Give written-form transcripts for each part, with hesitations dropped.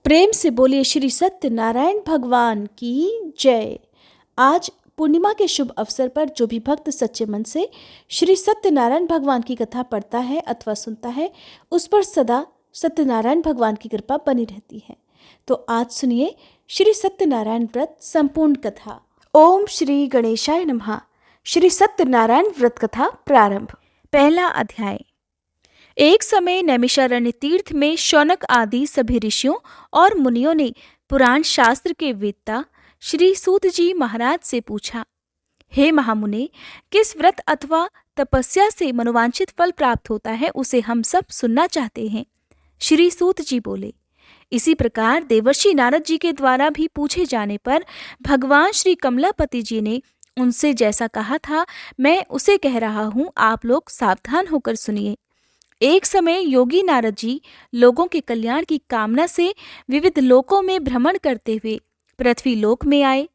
प्रेम से बोलिए श्री सत्यनारायण भगवान की जय। आज पूर्णिमा के शुभ अवसर पर जो भी भक्त सच्चे मन से श्री सत्यनारायण भगवान की कथा पढ़ता है अथवा सुनता है, उस पर सदा सत्यनारायण भगवान की कृपा बनी रहती है। तो आज सुनिए श्री सत्यनारायण व्रत संपूर्ण कथा। ओम श्री गणेशाय नमः। श्री सत्यनारायण व्रत कथा प्रारंभ। पहला अध्याय। एक समय नैमिषारण्य तीर्थ में शौनक आदि सभी ऋषियों और मुनियों ने पुराण शास्त्र के वेत्ता श्री सूत जी महाराज से पूछा, हे महामुने, किस व्रत अथवा तपस्या से मनोवांछित फल प्राप्त होता है, उसे हम सब सुनना चाहते हैं। श्री सूत जी बोले, इसी प्रकार देवर्षि नारद जी के द्वारा भी पूछे जाने पर भगवान श्री कमलापति जी ने उनसे जैसा कहा था, मैं उसे कह रहा हूँ, आप लोग सावधान होकर सुनिए। एक समय योगी नारद जी लोगों के कल्याण की कामना से विविध लोकों में भ्रमण करते हुए पृथ्वी लोक में आए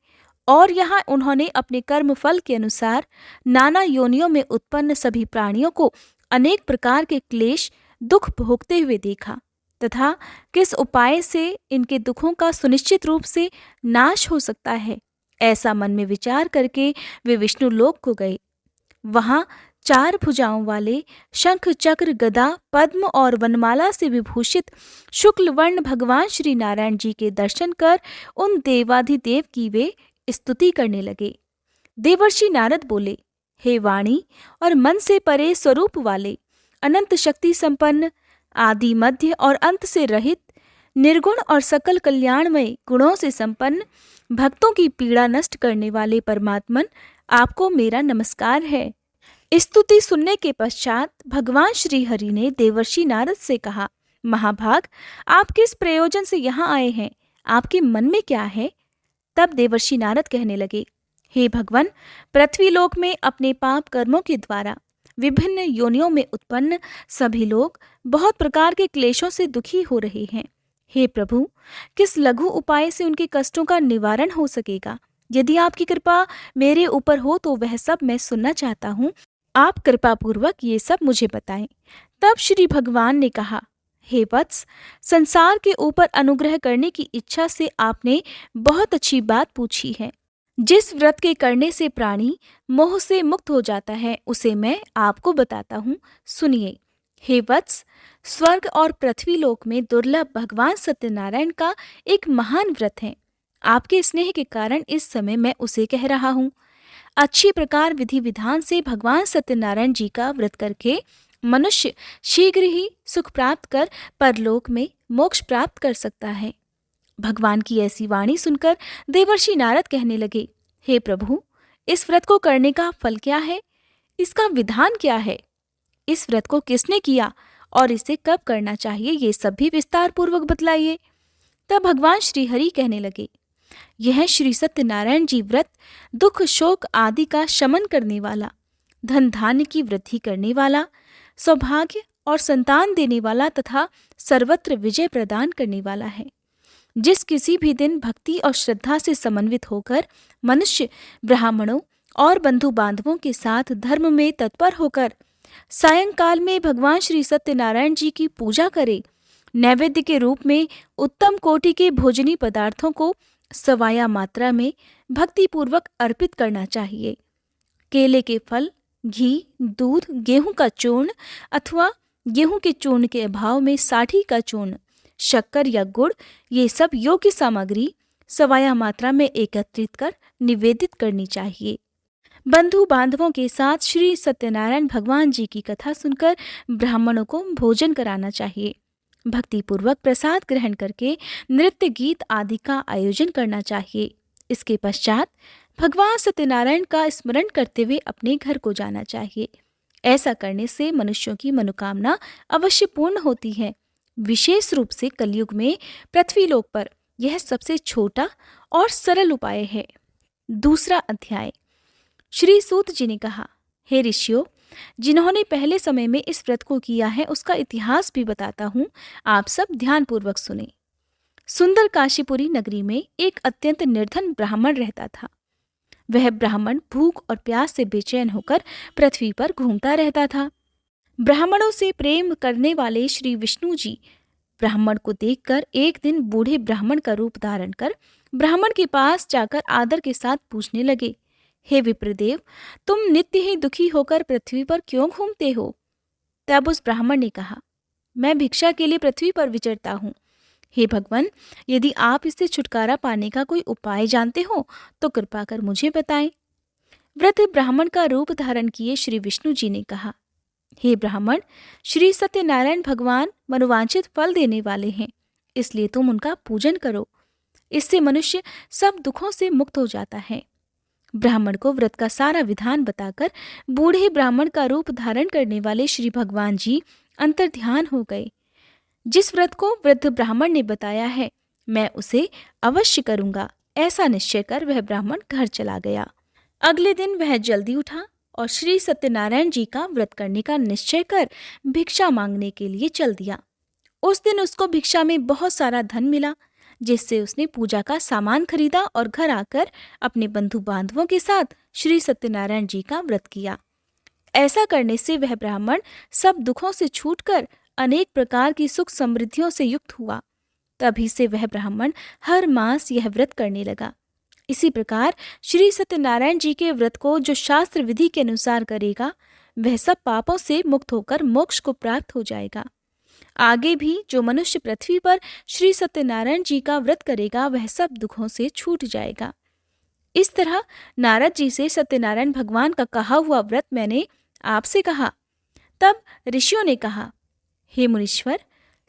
और यहाँ उन्होंने अपने कर्म फल के अनुसार नाना योनियों में उत्पन्न सभी प्राणियों को अनेक प्रकार के क्लेश दुख भोगते हुए देखा तथा किस उपाय से इनके दुखों का सुनिश्चित रूप से नाश हो सकता है, ऐसा मन में विचार करके वे विष्णु लोक को गए। वहाँ 4 भुजाओं वाले शंख चक्र गदा पद्म और वनमाला से विभूषित शुक्ल वर्ण भगवान श्री नारायण जी के दर्शन कर उन देवाधिदेव की वे स्तुति करने लगे। देवर्षि नारद बोले, हे वाणी और मन से परे स्वरूप वाले, अनंत शक्ति संपन्न, आदि मध्य और अंत से रहित, निर्गुण और सकल कल्याणमय गुणों से संपन्न, भक्तों की पीड़ा नष्ट करने वाले परमात्मन, आपको मेरा नमस्कार है। स्तुति सुनने के पश्चात भगवान श्री हरि ने देवर्षि नारद से कहा, महाभाग, आप किस प्रयोजन से यहाँ आए हैं? आपके मन में क्या है? तब देवर्षि नारद कहने लगे, हे भगवान, पृथ्वी लोक में अपने पाप कर्मों के द्वारा विभिन्न योनियों में उत्पन्न सभी लोग बहुत प्रकार के क्लेशों से दुखी हो रहे हैं। हे प्रभु, किस लघु उपाय से उनके कष्टों का निवारण हो सकेगा? यदि आपकी कृपा मेरे ऊपर हो तो वह सब मैं सुनना चाहता हूँ। आप कृपा पूर्वक ये सब मुझे बताएं। तब श्री भगवान ने कहा, हे वत्स, संसार के ऊपर अनुग्रह करने की इच्छा से आपने बहुत अच्छी बात पूछी है। जिस व्रत के करने से प्राणी मोह से मुक्त हो जाता है, उसे मैं आपको बताता हूँ, सुनिए। हे वत्स, स्वर्ग और पृथ्वी लोक में दुर्लभ भगवान सत्यनारायण का एक महान व्रत है। आपके स्नेह के कारण इस समय मैं उसे कह रहा हूँ। अच्छी प्रकार विधि विधान से भगवान सत्यनारायण जी का व्रत करके मनुष्य शीघ्र ही सुख प्राप्त कर परलोक में मोक्ष प्राप्त कर सकता है। भगवान की ऐसी वाणी सुनकर देवर्षि नारद कहने लगे, हे प्रभु, इस व्रत को करने का फल क्या है? इसका विधान क्या है? इस व्रत को किसने किया और इसे कब करना चाहिए, ये सब भी विस्तार पूर्वक बतलाइए। तब भगवान श्री हरि कहने लगे, यह श्री सत्यनारायण जी व्रत दुख शोक आदि का शमन करने वाला, धन धान्य की वृद्धि करने वाला, सौभाग्य और संतान देने वाला तथा सर्वत्र विजय प्रदान करने वाला है। जिस किसी भी दिन भक्ति और श्रद्धा से समन्वित होकर मनुष्य ब्राह्मणों और बंधु बांधवों के साथ धर्म में तत्पर होकर सायंकाल में भगवान श्री सत्यनारायण जी की पूजा करे, नैवेद्य के रूप में उत्तम कोटि के भोजनी पदार्थों को सवाया मात्रा में भक्ति पूर्वक अर्पित करना चाहिए। केले के फल, घी, दूध, गेहूं का चूर्ण अथवा गेहूं के चूर्ण के अभाव में साठी का चूर्ण, शक्कर या गुड़, ये सब योग्य सामग्री सवाया मात्रा में एकत्रित कर निवेदित करनी चाहिए। बंधु बांधवों के साथ श्री सत्यनारायण भगवान जी की कथा सुनकर ब्राह्मणों को भोजन कराना चाहिए। भक्ति पूर्वक प्रसाद ग्रहण करके नृत्य गीत आदि का आयोजन करना चाहिए। इसके पश्चात भगवान सत्यनारायण का स्मरण करते हुए अपने घर को जाना चाहिए। ऐसा करने से मनुष्यों की मनोकामना अवश्य पूर्ण होती है। विशेष रूप से कलयुग में पृथ्वी लोक पर यह सबसे छोटा और सरल उपाय है। दूसरा अध्याय। श्री सूत जी ने कहा, हे ऋषियों, जिन्होंने पहले समय में इस व्रत को किया है उसका इतिहास भी बताता हूँ, आप सब ध्यानपूर्वक सुने। सुंदर काशीपुरी नगरी में एक अत्यंत निर्धन ब्राह्मण रहता था। वह ब्राह्मण भूख और प्यास से बेचैन होकर पृथ्वी पर घूमता रहता था। ब्राह्मणों से प्रेम करने वाले श्री विष्णु जी ब्राह्मण को देखकर एक दिन बूढ़े ब्राह्मण का रूप धारण कर ब्राह्मण के पास जाकर आदर के साथ पूछने लगे, हे विप्रदेव, तुम नित्य ही दुखी होकर पृथ्वी पर क्यों घूमते हो? तब उस ब्राह्मण ने कहा, मैं भिक्षा के लिए पृथ्वी पर विचरता हूँ। हे भगवान, यदि आप इससे छुटकारा पाने का कोई उपाय जानते हो तो कृपा कर मुझे बताएं। वृद्ध ब्राह्मण का रूप धारण किए श्री विष्णु जी ने कहा, हे ब्राह्मण, श्री सत्यनारायण भगवान मनोवांछित फल देने वाले हैं, इसलिए तुम उनका पूजन करो। इससे मनुष्य सब दुखों से मुक्त हो जाता है। ब्राह्मण को व्रत का सारा विधान बताकर बूढ़े ब्राह्मण का रूप धारण करने वाले श्री भगवान जी अंतर्ध्यान हो गए। जिस व्रत को वृद्ध ब्राह्मण ने बताया है, मैं उसे अवश्य करूंगा, ऐसा निश्चय कर वह ब्राह्मण घर चला गया। अगले दिन वह जल्दी उठा और श्री सत्यनारायण जी का व्रत करने का निश्चय कर भिक्षा मांगने के लिए चल दिया। उस दिन उसको भिक्षा में बहुत सारा धन मिला, जिससे उसने पूजा का सामान खरीदा और घर आकर अपने बंधु बांधवों के साथ श्री सत्यनारायण जी का व्रत किया। ऐसा करने से वह ब्राह्मण सब दुखों से छूटकर अनेक प्रकार की सुख समृद्धियों से युक्त हुआ। तभी से वह ब्राह्मण हर मास यह व्रत करने लगा। इसी प्रकार श्री सत्यनारायण जी के व्रत को जो शास्त्र विधि के अनुसार करेगा, वह सब पापों से मुक्त होकर मोक्ष को प्राप्त हो जाएगा। आगे भी जो मनुष्य पृथ्वी पर श्री सत्यनारायण जी का व्रत करेगा, वह सब दुखों से छूट जाएगा। इस तरह नारद जी से सत्यनारायण भगवान का कहा हुआ व्रत मैंने आपसे कहा। तब ऋषियों ने कहा, हे मुनीश्वर,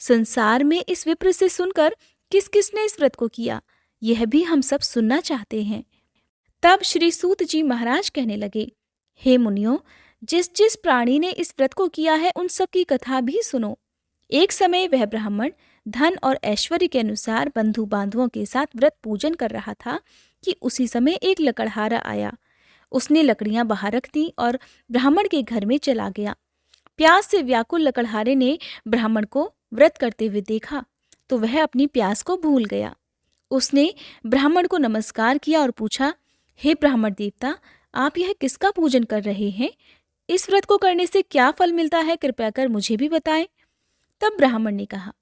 संसार में इस विप्र से सुनकर किस किसने इस व्रत को किया, यह भी हम सब सुनना चाहते हैं। तब श्री सूत जी महाराज कहने लगे, हे मुनियों, जिस जिस प्राणी ने इस व्रत को किया है, उन सब की कथा भी सुनो। एक समय वह ब्राह्मण धन और ऐश्वर्य के अनुसार बंधु बांधवों के साथ व्रत पूजन कर रहा था कि उसी समय एक लकड़हारा आया। उसने लकड़ियां बाहर रख दी और ब्राह्मण के घर में चला गया। प्यास से व्याकुल लकड़हारे ने ब्राह्मण को व्रत करते हुए देखा तो वह अपनी प्यास को भूल गया। उसने ब्राह्मण को नमस्कार किया और पूछा, हे ब्राह्मण देवता, आप यह किसका पूजन कर रहे हैं? इस व्रत को करने से क्या फल मिलता है, कृपया कर मुझे भी बताएं। तब ब्राह्मण ने कहा,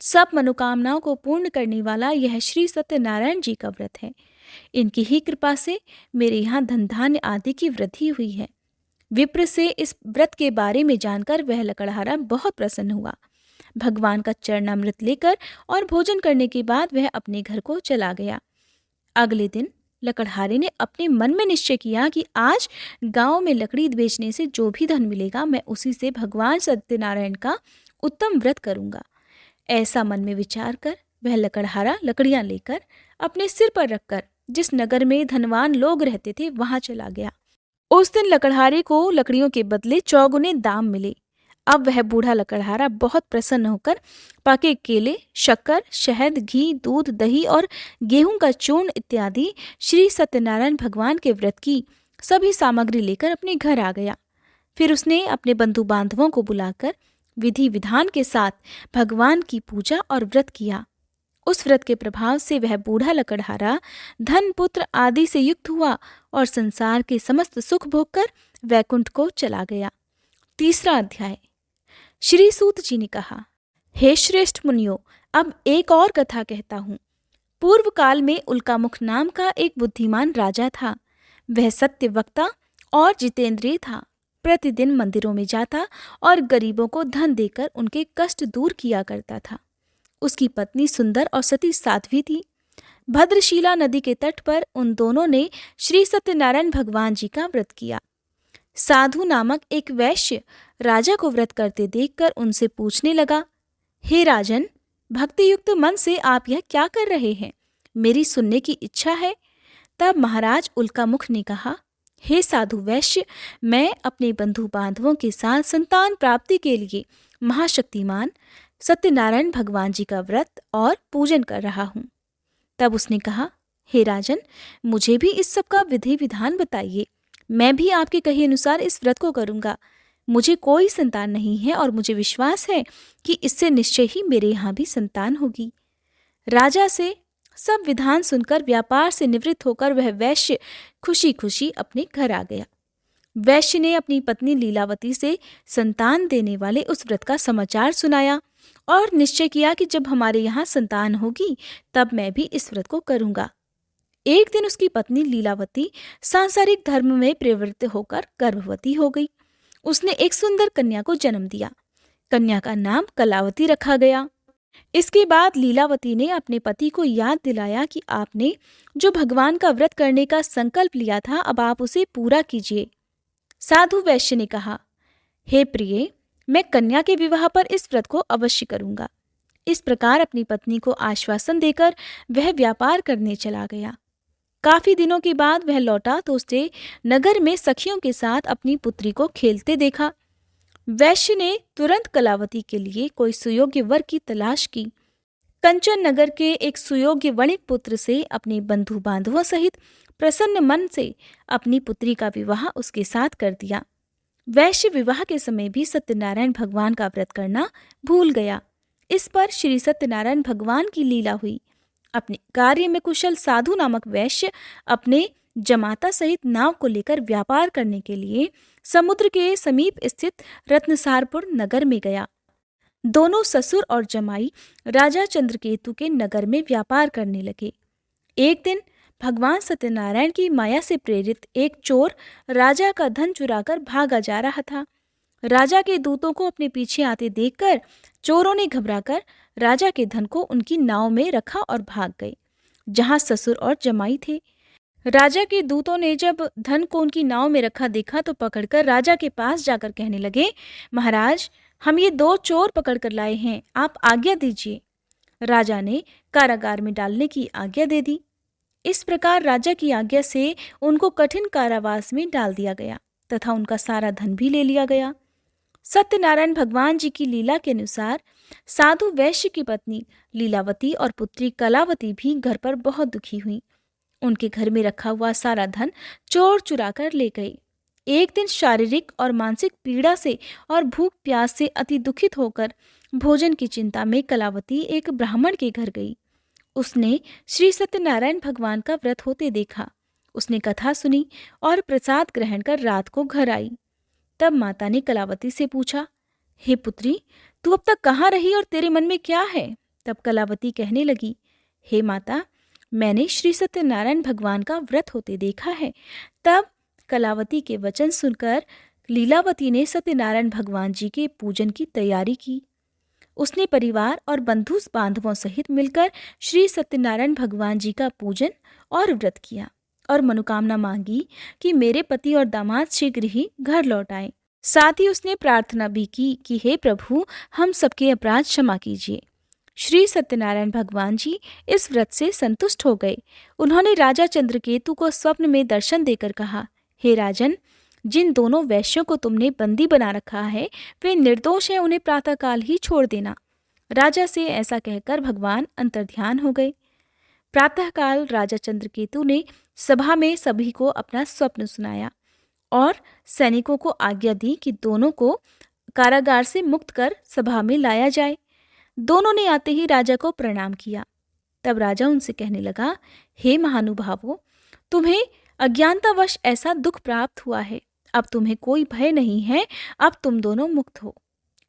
सब मनोकामनाओं को पूर्ण करने वाला यह श्री सत्यनारायण जी का व्रत है। इनकी ही कृपा से मेरे यहाँ धन धान्य आदि की वृद्धि हुई है। विप्र से इस व्रत के बारे में जानकर वह लकड़हारा बहुत प्रसन्न हुआ। भगवान का चरणामृत लेकर और भोजन करने के बाद वह अपने घर को चला गया। अगले दिन लकड़हारे ने अपने मन में निश्चय किया कि आज गांव में लकड़ी बेचने से जो भी धन मिलेगा, मैं उसी से भगवान सत्यनारायण का उत्तम व्रत करूंगा। ऐसा मन में विचार कर वह लकड़हारा लकड़ियां लेकर अपने सिर पर रखकर जिस नगर में धनवान लोग रहते थे, वहां चला गया। उस दिन लकड़हारे को लकड़ियों के बदले चौगुने दाम मिले। अब वह बूढ़ा लकड़हारा बहुत प्रसन्न होकर पके केले, शक्कर, शहद, घी, दूध, दही और गेहूं का चूर्ण इत्यादि श्री सत्यनारायण भगवान के व्रत की सभी सामग्री लेकर अपने घर आ गया। फिर उसने अपने बंधु बांधवों को बुलाकर विधि विधान के साथ भगवान की पूजा और व्रत किया। उस व्रत के प्रभाव से वह बूढ़ा लकड़हारा धन पुत्र आदि से युक्त हुआ और संसार के समस्त सुख भोग कर वैकुंठ को चला गया। तीसरा अध्याय। श्री सूत जी ने कहा, हे श्रेष्ठ मुनियों, अब एक और कथा कहता हूँ। पूर्व काल में उल्कामुख नाम का एक बुद्धिमान राजा था। वह सत्य वक्ता और जितेंद्रिय था। प्रतिदिन मंदिरों में जाता और गरीबों को धन देकर उनके कष्ट दूर किया करता था। उसकी पत्नी सुंदर और सती साध्वी थी। भद्रशिला नदी के तट पर उन दोनों ने श्री सत्यनारायण भगवान जी का व्रत किया। साधु नामक एक वैश्य राजा को व्रत करते देखकर उनसे पूछने लगा, हे राजन, भक्ति युक्त मन से आप यह क्या कर रहे हैं? मेरी सुनने की इच्छा है। तब महाराज उल्कामुख ने कहा, हे साधु वैश्य, मैं अपने बंधु बांधवों के साथ संतान प्राप्ति के लिए महाशक्तिमान सत्यनारायण भगवान जी का व्रत और पूजन कर रहा हूँ। तब उसने कहा, हे राजन, मुझे भी इस सब का विधि विधान बताइए। मैं भी आपके कहे अनुसार इस व्रत को करूँगा। मुझे कोई संतान नहीं है और मुझे विश्वास है कि इससे निश्चय ही मेरे यहाँ भी संतान होगी। राजा से सब विधान सुनकर व्यापार से निवृत्त होकर वह वैश्य खुशी खुशी अपने घर आ गया। वैश्य ने अपनी पत्नी लीलावती से संतान देने वाले उस व्रत का समाचार सुनाया और निश्चय किया कि जब हमारे यहाँ संतान होगी तब मैं भी इस व्रत को करूँगा। एक दिन उसकी पत्नी लीलावती सांसारिक धर्म में प्रवृत्त होकर गर्भवती हो गई। उसने एक सुंदर कन्या को जन्म दिया। कन्या का नाम कलावती रखा गया। इसके बाद लीलावती ने अपने पति को याद दिलाया कि आपने जो भगवान का व्रत करने का संकल्प लिया था, अब आप उसे पूरा कीजिए। साधु वैश्य ने कहा, हे प्रिय, मैं कन्या के विवाह पर इस व्रत को अवश्य करूंगा। इस प्रकार अपनी पत्नी को आश्वासन देकर वह व्यापार करने चला गया। काफी दिनों के बाद वह लौटा तो उसने नगर में सखियों के साथ अपनी पुत्री को खेलते देखा। वैश्य ने तुरंत कलावती के लिए कोई सुयोग्य वर की तलाश की। कंचन नगर के एक सुयोग्य वणिक पुत्र से अपने बंधु बांधवों सहित प्रसन्न मन से अपनी पुत्री का विवाह उसके साथ कर दिया। वैश्य विवाह के समय भी सत्यनारायण भगवान का व्रत करना भूल गया। इस पर श्री सत्यनारायण भगवान की लीला हुई। अपने कार्य में कुशल साधु नामक वैश्य अपने जमाता सहित नाव को लेकर व्यापार करने के लिए समुद्र के समीप स्थित रत्नसारपुर नगर में गया। दोनों ससुर और जमाई राजा चंद्रकेतु के नगर में व्यापार करने लगे। एक दिन भगवान सत्यनारायण की माया से प्रेरित एक चोर राजा का धन चुराकर भागा जा रहा था। राजा के दूतों को अपने पीछे आते देखकर चोरों ने घबराकर राजा के धन को उनकी नाव में रखा और भाग गए, जहां ससुर और जमाई थे। राजा के दूतों ने जब धन को उनकी नाव में रखा देखा तो पकड़कर राजा के पास जाकर कहने लगे, महाराज, हम ये दो चोर पकड़कर लाए हैं, आप आज्ञा दीजिए। राजा ने कारागार में डालने की आज्ञा दे दी। इस प्रकार राजा की आज्ञा से उनको कठिन कारावास में डाल दिया गया तथा उनका सारा धन भी ले लिया गया। सत्यनारायण भगवान जी की लीला के अनुसार साधु वैश्य की पत्नी लीलावती और पुत्री कलावती भी घर पर बहुत दुखी हुई। उनके घर में रखा हुआ सारा धन चोर चुरा कर ले गए। एक दिन शारीरिक और मानसिक पीड़ा से और भूख प्यास से अति दुखित होकर भोजन की चिंता में कलावती एक ब्राह्मण के घर गई। उसने श्री सत्यनारायण भगवान का व्रत होते देखा। उसने कथा सुनी और प्रसाद ग्रहण कर रात को घर आई। तब माता ने कलावती से पूछा, हे पुत्री, तू अब तक कहाँ रही और तेरे मन में क्या है? तब कलावती कहने लगी, हे माता, मैंने श्री सत्यनारायण भगवान का व्रत होते देखा है। तब कलावती के वचन सुनकर लीलावती ने सत्यनारायण भगवान जी के पूजन की तैयारी की। उसने परिवार और बंधु बांधवों सहित मिलकर श्री सत्यनारायण भगवान जी का पूजन और व्रत किया और मनोकामना मांगी कि मेरे पति और दामाद शीघ्र ही घर लौट आए। साथ ही उसने प्रार्थना भी की कि हे प्रभु, हम सबके अपराध क्षमा कीजिए। श्री सत्यनारायण भगवान जी इस व्रत से संतुष्ट हो गए। उन्होंने राजा चंद्रकेतु को स्वप्न में दर्शन देकर कहा, हे राजन, जिन दोनों वैश्यों को तुमने बंदी बना रखा है वे निर्दोष हैं, उन्हें प्रातःकाल ही छोड़ देना। राजा से ऐसा कहकर भगवान अंतर्ध्यान हो गए। प्रातःकाल राजा चंद्रकेतु ने सभा में सभी को अपना स्वप्न सुनाया और सैनिकों को आज्ञा दी कि दोनों को कारागार से मुक्त कर सभा में लाया जाए। दोनों ने आते ही राजा को प्रणाम किया। तब राजा उनसे कहने लगा, हे महानुभावों, तुम्हें अज्ञानतावश ऐसा दुख प्राप्त हुआ है, अब तुम्हें कोई भय नहीं है, अब तुम दोनों मुक्त हो।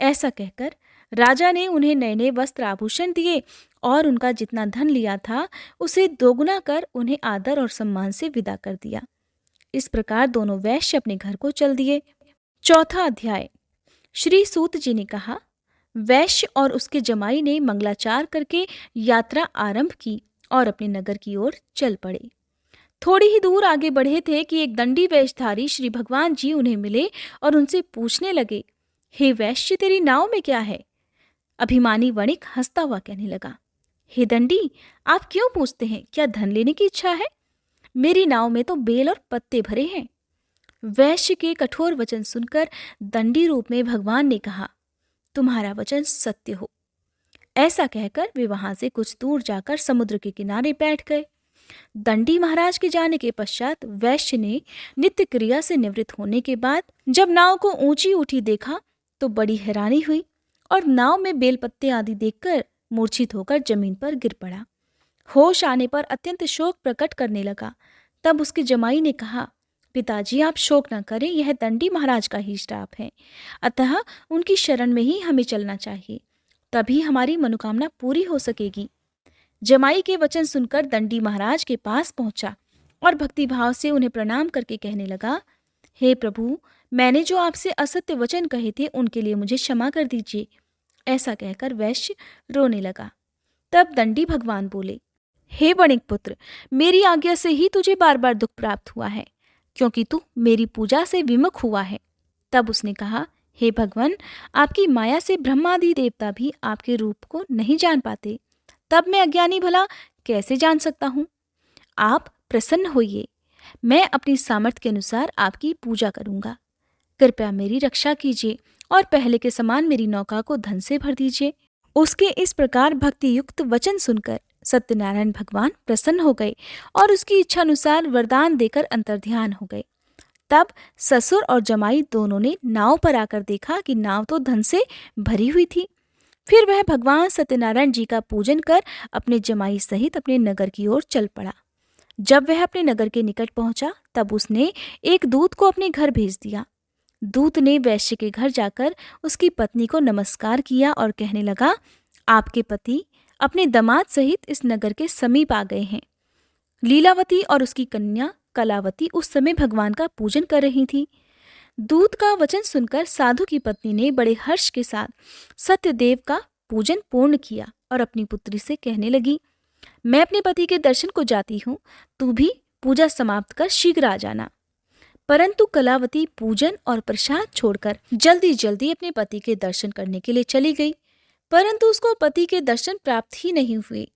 ऐसा कहकर राजा ने उन्हें नए नए वस्त्र आभूषण दिए और उनका जितना धन लिया था उसे दोगुना कर उन्हें आदर और सम्मान से विदा कर दिया। इस प्रकार दोनों वैश्य अपने घर को चल दिए। चौथा अध्याय। श्री सूत जी ने कहा, वैश्य और उसके जमाई ने मंगलाचार करके यात्रा आरंभ की और अपने नगर की ओर चल पड़े। थोड़ी ही दूर आगे बढ़े थे कि एक दंडी वेशधारी श्री भगवान जी उन्हें मिले और उनसे पूछने लगे, हे वैश्य, तेरी नाव में क्या है? अभिमानी वणिक हंसता हुआ कहने लगा, हे दंडी, आप क्यों पूछते हैं? क्या धन लेने की इच्छा है? मेरी नाव में तो बेल और पत्ते भरे हैं। वैश्य के कठोर वचन सुनकर दंडी रूप में भगवान ने कहा, तुम्हारा वचन सत्य हो। ऐसा कहकर वे वहां से कुछ दूर जाकर समुद्र के किनारे बैठ गए। दंडी महाराज के जाने के पश्चात वैश्य ने नित्य क्रिया से निवृत्त होने के बाद जब नाव को ऊंची उठी देखा तो बड़ी हैरानी हुई और नाव में बेलपत्ते आदि देखकर मूर्छित होकर जमीन पर गिर पड़ा। होश आने पर अत्यंत शोक प्रकट करने लगा। तब उसके जमाई ने कहा, पिताजी, आप शोक न करें, यह दंडी महाराज का ही श्राप है, अतः उनकी शरण में ही हमें चलना चाहिए। तभी हमारी मनोकामना पूरी हो सकेगी। जमाई के वचन सुनकर दंडी महाराज के पास पहुंचा और भक्तिभाव से उन्हें प्रणाम करके कहने लगा, हे प्रभु, मैंने जो आपसे असत्य वचन कहे थे उनके लिए मुझे क्षमा कर दीजिए। ऐसा कहकर वैश्य रोने लगा। तब दंडी भगवान बोले, हे वणिक पुत्र, मेरी आज्ञा से ही तुझे बार बार दुख प्राप्त हुआ है, क्योंकि तू मेरी पूजा से विमुख हुआ है। तब उसने कहा, हे भगवान, आपकी माया से ब्रह्मादि देवता भी आपके रूप को नहीं जान पाते, तब मैं अज्ञानी भला कैसे जान सकता हूँ? आप प्रसन्न होइए, मैं अपनी सामर्थ्य के अनुसार आपकी पूजा करूंगा। कृपया मेरी रक्षा कीजिए और पहले के समान मेरी नौका को धन से भर दीजिए। उसके इस प्रकार भक्ति युक्त वचन सुनकर सत्यनारायण भगवान प्रसन्न हो गए और उसकी इच्छा अनुसार वरदान देकर अंतर्ध्यान हो गए। तब ससुर और जमाई दोनों ने नाव पर आकर देखा कि नाव तो धन से भरी हुई थी। फिर वह भगवान सत्यनारायण जी का पूजन कर अपने जमाई सहित अपने नगर की ओर चल पड़ा। जब वह अपने नगर के निकट पहुंचा, तब उसने एक दूत को अपने घर भेज दिया। दूत ने वैश्य के घर जाकर उसकी पत्नी को नमस्कार किया और कहने लगा, आपके पति अपने दामाद सहित इस नगर के समीप आ गए हैं। लीलावती और उसकी कन्या कलावती उस समय भगवान का पूजन कर रही थी। दूत का वचन सुनकर साधु की पत्नी ने बड़े हर्ष के साथ सत्यदेव का पूजन पूर्ण किया और अपनी पुत्री से कहने लगी, मैं अपने पति के दर्शन को जाती हूँ, तू भी पूजा समाप्त कर शीघ्र आ जाना। परंतु कलावती पूजन और प्रसाद छोड़कर जल्दी जल्दी अपने पति के दर्शन करने के लिए चली गई, परंतु उसको पति के दर्शन प्राप्त ही नहीं हुए।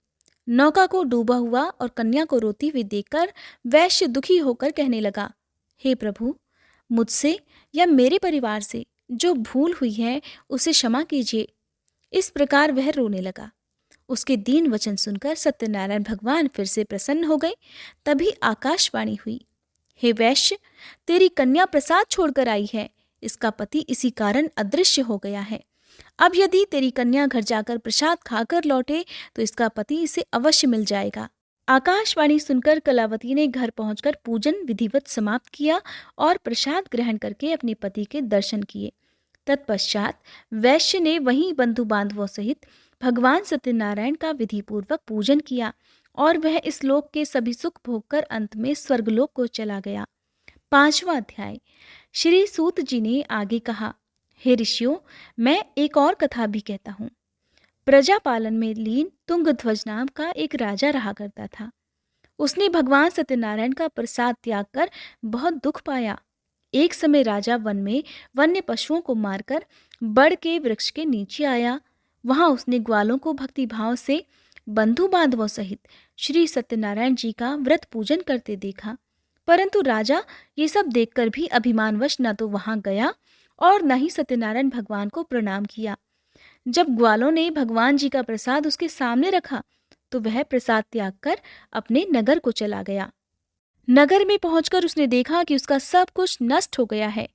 नौका को डूबा हुआ और कन्या को रोती हुई देखकर वैश्य दुखी होकर कहने लगा, हे प्रभु, मुझसे या मेरे परिवार से जो भूल हुई है उसे क्षमा कीजिए। इस प्रकार वह रोने लगा। उसके दीन वचन सुनकर सत्यनारायण भगवान फिर से प्रसन्न हो गए। तभी आकाशवाणी हुई, हे वैश्य, तेरी कन्या प्रसाद छोड़कर आई है, इसका पति इसी कारण अदृश्य हो गया है। अब यदि तेरी कन्या घर जाकर प्रसाद खाकर लौटे तो इसका पति इसे अवश्य मिल जाएगा। आकाशवाणी सुनकर कलावती ने घर पहुंचकर पूजन विधिवत समाप्त किया और प्रसाद ग्रहण करके अपने पति के दर्शन किए। तत्पश्चात वैश्य ने वहीं बंधु बांधवों सहित भगवान सत्यनारायण का विधिपूर्वक पूजन किया और वह इस लोक के सभी सुख भोगकर अंत में स्वर्गलोक को चला गया। 5वां अध्याय। श्री सूत जी ने आगे कहा, हे ऋषियों, मैं एक और कथा भी कहता हूँ। प्रजा पालन में लीन तुंगध्वज नाम का एक राजा रहा करता था। उसने भगवान सत्यनारायण का प्रसाद त्याग कर बहुत दुख पाया। एक समय राजा वन में वन्य पशुओं को मारकर बड़ के वृक्ष के नीचे आया। वहां उसने ग्वालों को भक्ति भाव से बंधु बांधवों सहित श्री सत्यनारायण जी का व्रत पूजन करते देखा। परंतु राजा ये सब देखकर भी अभिमानवश न तो वहां गया और न ही सत्यनारायण भगवान को प्रणाम किया। जब ग्वालों ने भगवान जी का प्रसाद उसके सामने रखा तो वह प्रसाद त्याग कर अपने नगर को चला गया। नगर में पहुंचकर उसने देखा कि उसका सब कुछ नष्ट हो गया है।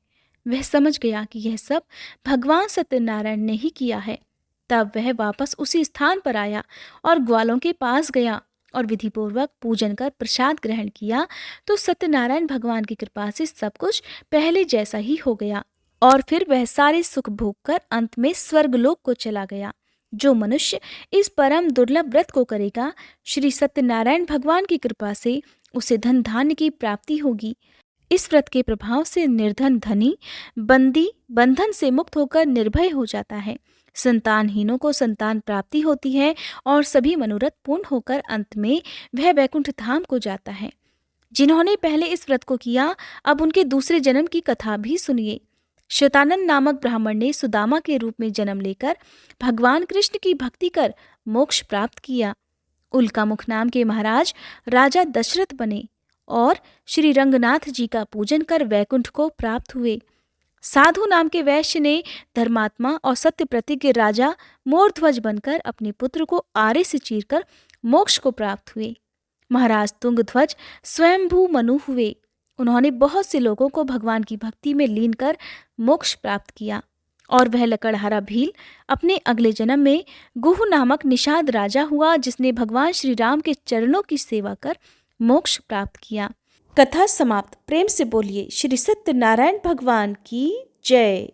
वह समझ गया कि यह सब भगवान सत्यनारायण ने ही किया है। तब वह वापस उसी स्थान पर आया और ग्वालों के पास गया और विधिपूर्वक पूजन कर प्रसाद ग्रहण किया तो सत्यनारायण भगवान की कृपा से सब कुछ पहले जैसा ही हो गया और फिर वह सारे सुख भोग कर अंत में स्वर्गलोक को चला गया। जो मनुष्य इस परम दुर्लभ व्रत को करेगा, श्री सत्यनारायण भगवान की कृपा से उसे धन धान्य की प्राप्ति होगी। इस व्रत के प्रभाव से निर्धन धनी बंदी बंधन से मुक्त होकर निर्भय हो जाता है। संतानहीनों को संतान प्राप्ति होती है और सभी मनोरथ पूर्ण होकर अंत में वह वैकुंठ धाम को जाता है। जिन्होंने पहले इस व्रत को किया, अब उनके दूसरे जन्म की कथा भी सुनिए। शतानंद नामक ब्राह्मण ने सुदामा के रूप में जन्म लेकर भगवान कृष्ण की भक्ति कर मोक्ष प्राप्त किया। उल्कामुख नाम के महाराज राजा दशरथ बने और श्री रंगनाथ जी का पूजन कर वैकुंठ को प्राप्त हुए। साधु नाम के वैश्य ने धर्मात्मा और सत्य प्रतिज्ञ राजा मोरध्वज बनकर अपने पुत्र को आरे से चीरकर मोक्ष को प्राप्त हुए। महाराज तुंगध्वज स्वयंभू मनु हुए। उन्होंने बहुत से लोगों को भगवान की भक्ति में लीन कर मोक्ष प्राप्त किया और वह लकड़हारा भील अपने अगले जन्म में गुह नामक निषाद राजा हुआ, जिसने भगवान श्री राम के चरणों की सेवा कर मोक्ष प्राप्त किया। कथा समाप्त। प्रेम से बोलिए श्री सत्यनारायण भगवान की जय।